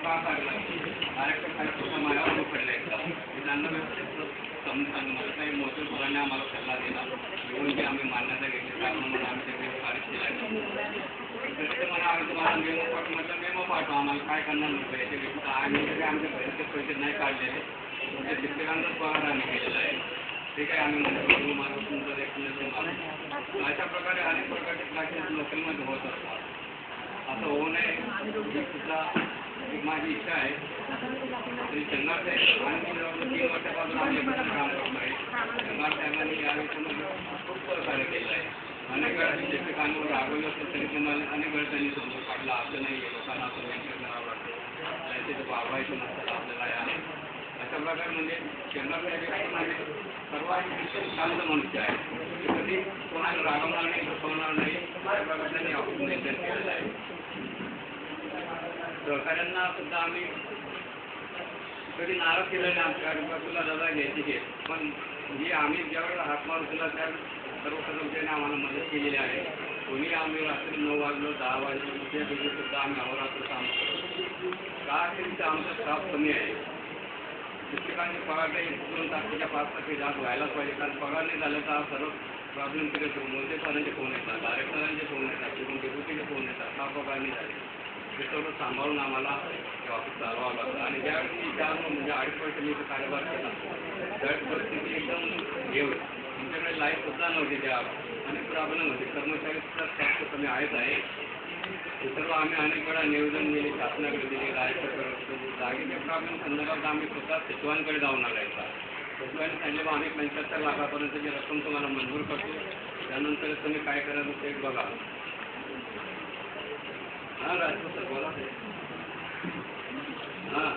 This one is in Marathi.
का काढला डायरेक्टर साहेब स्वतः माझ्यावर पडले की त्यांना व्यवस्थित समजून सांगून मला काही महसूल मुलांनी आम्हाला सल्ला दिला येऊन की आम्ही मान्यता घेतली त्याप्रमाणे आम्ही ते बिल खारिज केलं तरी ते मला आम्ही तुम्हाला मेमो पाठवू म्हटलं मेमो पाठवा आम्हाला काय करणार नको याच्या व्यतिरिक्त आम्ही तरी आमच्या घरचे पैसे नाही काढलेले तुमच्या शिक्षकांचाच पगार आम्ही केलेला आहे ते काय आम्ही म्हणतो मागं तुमचं एक अशा प्रकारे अनेक प्रकारचे क्लासेस लोकलमध्ये होत असतात असं होऊ नये ही सुद्धा एक माझी इच्छा आहे तरी शंगार साहेब आणखी 3 वर्षापासून आम्ही काम करतो आहे शंगार साहेबांनी यावेळी खूप सहकार्य केलं आहे अनेक वेळा शिक्षकांवर रागवलं तर तरी तुम्हाला अनेक वेळा त्यांनी समजून काढलं असं नाही आहे लोकांना असं मेंटेन करावं लागतं त्याचे वागवायचं नसतं आपल्याला आहे अशा प्रकारे म्हणजे शंगार साहेब म्हणजे सर्वात शांत मनुष्य आहे कधी कोणाला रागवणार नाही दुखवणार नाही अशा प्रकारे त्यांनी आपण मेंटेन केलेलं आहे सहकाऱ्यांना सुद्धा आम्ही कधी नाराज केलं नाही आमच्या तुला रजा घ्यायची घे पण जी आम्ही ज्यावेळेला हात मारू तुला त्या सर्व कर्मचाऱ्यांनी आम्हाला मदत केलेली आहे कोणी आम्ही रात्री 9 वाजलो 10 वाजलो त्या दिवशी सुद्धा आम्ही अहोरात्र काम करतो का तरी आमचा स्टाफ कमी आहे शिक्षकांचे पगार काही 2 तारखेच्या 5 तारखे जास्त व्हायलाच पाहिजे कारण पगार नाही झालं तर सर्व प्रॉब्लेम तिथे मोठे सरांचे फोन येतात डायरेक्टरांचे फोन येतात किंवा डेप्युटीचे फोन येतात का पगार नाही झाले ते सगळं सांभाळून आम्हाला ते ऑफिस चालवावं लागतं आणि ज्यावेळी म्हणजे 2.5 वर्ष मी कार्यभार केला त्यावेळेस परिस्थिती एकदम हे होती तुमच्याकडे लाईफसुद्धा नव्हती त्या अनेक प्रॉब्लेम होते कर्मचारीसुद्धा जास्त कमी आहेच आहे हे सर्व आम्ही अनेक वेळा निवेदन दिले शासनाकडे दिले डायरेक्टरकडे जागेच्या प्रॉब्लेम संदर्भात आम्ही स्वतः सचिवांकडे जाऊन आलायचा सचिवांनी सांगितलं आम्ही 75 लाखापर्यंतची रक्कम तुम्हाला मंजूर करतो त्यानंतर तुम्ही काय करायचं ते बघा हां राजपूत सर बोला हां